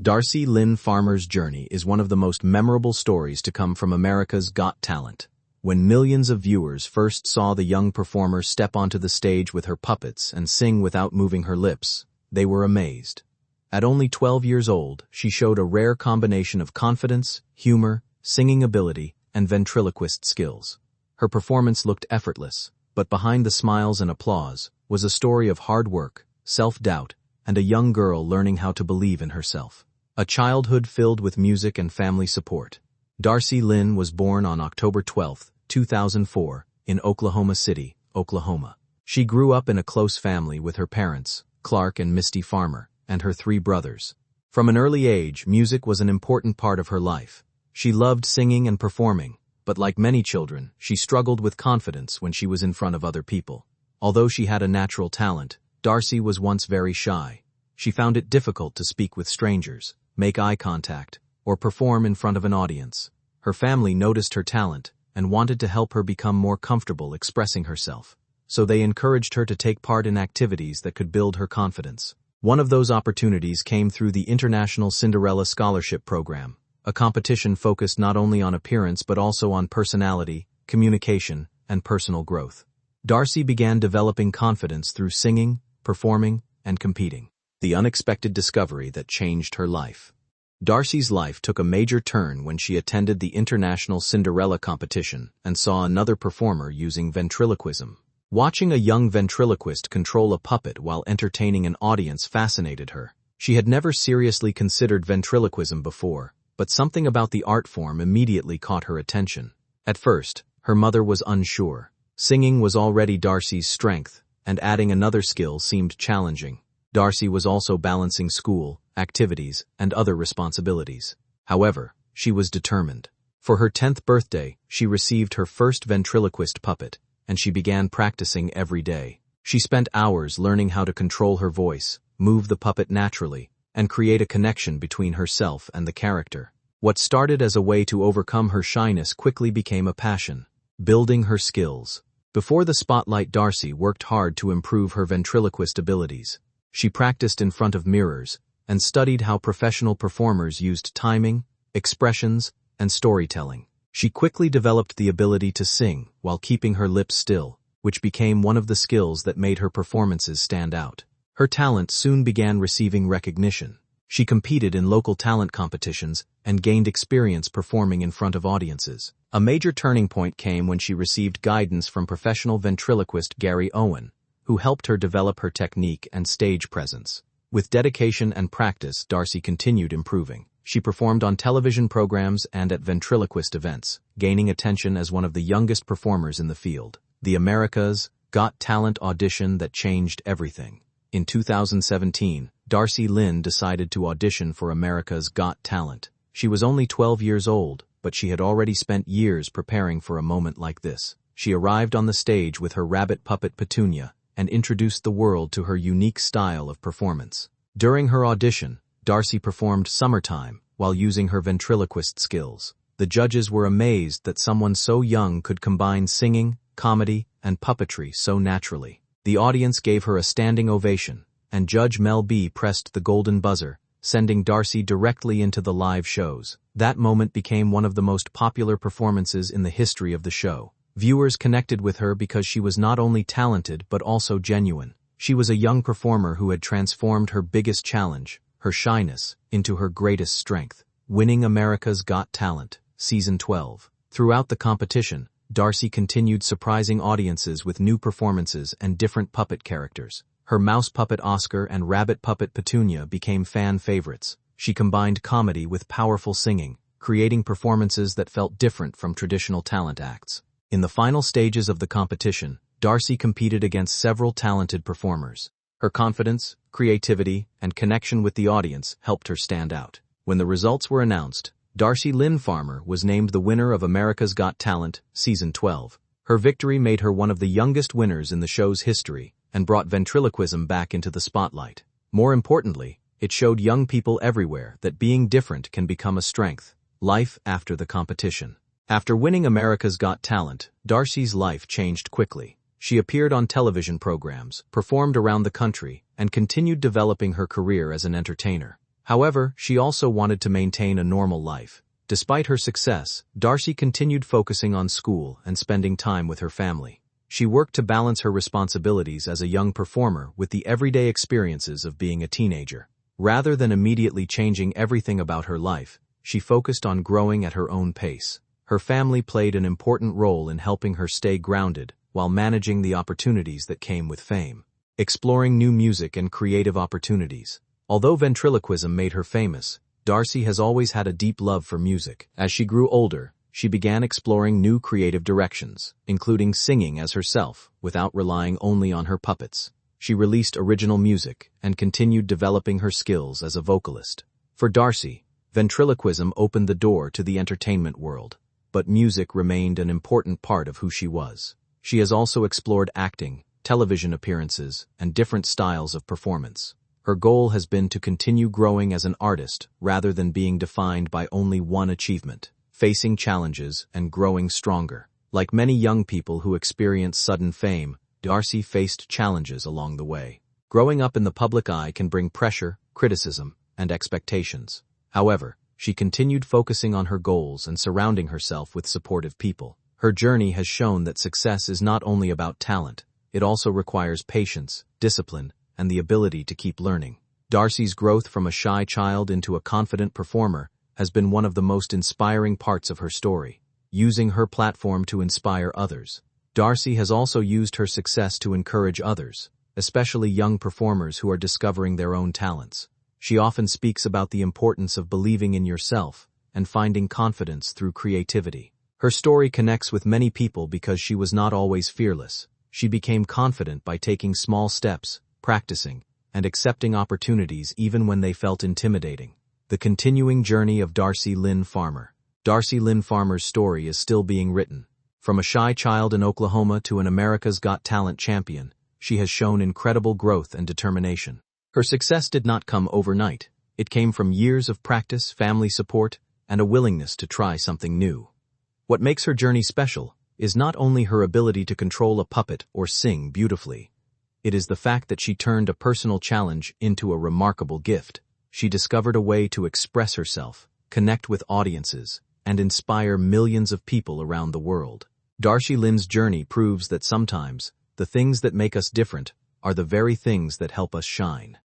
Darci Lynne Farmer's journey is one of the most memorable stories to come from America's Got Talent. When millions of viewers first saw the young performer step onto the stage with her puppets and sing without moving her lips, they were amazed. At only 12 years old, she showed a rare combination of confidence, humor, singing ability, and ventriloquist skills. Her performance looked effortless, but behind the smiles and applause was a story of hard work, self-doubt, and a young girl learning how to believe in herself. A childhood filled with music and family support. Darci Lynne was born on October 12, 2004, in Oklahoma City, Oklahoma. She grew up in a close family with her parents, Clark and Misty Farmer, and her 3 brothers. From an early age, music was an important part of her life. She loved singing and performing, but like many children, she struggled with confidence when she was in front of other people. Although she had a natural talent, Darci was once very shy. She found it difficult to speak with strangers, make eye contact, or perform in front of an audience. Her family noticed her talent and wanted to help her become more comfortable expressing herself, so they encouraged her to take part in activities that could build her confidence. One of those opportunities came through the International Cinderella Scholarship Program, a competition focused not only on appearance but also on personality, communication, and personal growth. Darci began developing confidence through singing, performing, and competing. The unexpected discovery that changed her life. Darci's life took a major turn when she attended the International Cinderella competition and saw another performer using ventriloquism. Watching a young ventriloquist control a puppet while entertaining an audience fascinated her. She had never seriously considered ventriloquism before, but something about the art form immediately caught her attention. At first, her mother was unsure. Singing was already Darci's strength, and adding another skill seemed challenging. Darci was also balancing school, activities, and other responsibilities. However, she was determined. For her 10th birthday, she received her first ventriloquist puppet, and she began practicing every day. She spent hours learning how to control her voice, move the puppet naturally, and create a connection between herself and the character. What started as a way to overcome her shyness quickly became a passion. Building her skills. Before the spotlight, Darci worked hard to improve her ventriloquist abilities. She practiced in front of mirrors and studied how professional performers used timing, expressions, and storytelling. She quickly developed the ability to sing while keeping her lips still, which became one of the skills that made her performances stand out. Her talent soon began receiving recognition. She competed in local talent competitions and gained experience performing in front of audiences. A major turning point came when she received guidance from professional ventriloquist Gary Owen, who helped her develop her technique and stage presence. With dedication and practice, Darci continued improving. She performed on television programs and at ventriloquist events, gaining attention as one of the youngest performers in the field. The America's Got Talent audition that changed everything. In 2017, Darci Lynne decided to audition for America's Got Talent. She was only 12 years old, but she had already spent years preparing for a moment like this. She arrived on the stage with her rabbit puppet Petunia and introduced the world to her unique style of performance. During her audition, Darci performed Summertime while using her ventriloquist skills. The judges were amazed that someone so young could combine singing, comedy, and puppetry so naturally. The audience gave her a standing ovation, and Judge Mel B pressed the golden buzzer, sending Darci directly into the live shows. That moment became one of the most popular performances in the history of the show. Viewers connected with her because she was not only talented but also genuine. She was a young performer who had transformed her biggest challenge, her shyness, into her greatest strength. Winning America's Got Talent, Season 12. Throughout the competition, Darci continued surprising audiences with new performances and different puppet characters. Her mouse puppet Oscar and rabbit puppet Petunia became fan favorites. She combined comedy with powerful singing, creating performances that felt different from traditional talent acts. In the final stages of the competition, Darci competed against several talented performers. Her confidence, creativity, and connection with the audience helped her stand out. When the results were announced, Darci Lynne Farmer was named the winner of America's Got Talent, Season 12. Her victory made her one of the youngest winners in the show's history and brought ventriloquism back into the spotlight. More importantly, it showed young people everywhere that being different can become a strength. Life after the competition. After winning America's Got Talent, Darci's life changed quickly. She appeared on television programs, performed around the country, and continued developing her career as an entertainer. However, she also wanted to maintain a normal life. Despite her success, Darci continued focusing on school and spending time with her family. She worked to balance her responsibilities as a young performer with the everyday experiences of being a teenager. Rather than immediately changing everything about her life, she focused on growing at her own pace. Her family played an important role in helping her stay grounded while managing the opportunities that came with fame. Exploring new music and creative opportunities. Although ventriloquism made her famous, Darci has always had a deep love for music. As she grew older, she began exploring new creative directions, including singing as herself, without relying only on her puppets. She released original music and continued developing her skills as a vocalist. For Darci, ventriloquism opened the door to the entertainment world, but music remained an important part of who she was. She has also explored acting, television appearances, and different styles of performance. Her goal has been to continue growing as an artist rather than being defined by only one achievement, facing challenges and growing stronger. Like many young people who experience sudden fame, Darci faced challenges along the way. Growing up in the public eye can bring pressure, criticism, and expectations. However, she continued focusing on her goals and surrounding herself with supportive people. Her journey has shown that success is not only about talent, it also requires patience, discipline, and the ability to keep learning. Darci's growth from a shy child into a confident performer has been one of the most inspiring parts of her story. Using her platform to inspire others, Darci has also used her success to encourage others, especially young performers who are discovering their own talents. She often speaks about the importance of believing in yourself and finding confidence through creativity. Her story connects with many people because she was not always fearless. She became confident by taking small steps, practicing, and accepting opportunities even when they felt intimidating. The continuing journey of Darci Lynne Farmer. Darci Lynne Farmer's story is still being written. From a shy child in Oklahoma to an America's Got Talent champion, she has shown incredible growth and determination. Her success did not come overnight. It came from years of practice, family support, and a willingness to try something new. What makes her journey special is not only her ability to control a puppet or sing beautifully. It is the fact that she turned a personal challenge into a remarkable gift. She discovered a way to express herself, connect with audiences, and inspire millions of people around the world. Darci Lynne's journey proves that sometimes the things that make us different are the very things that help us shine.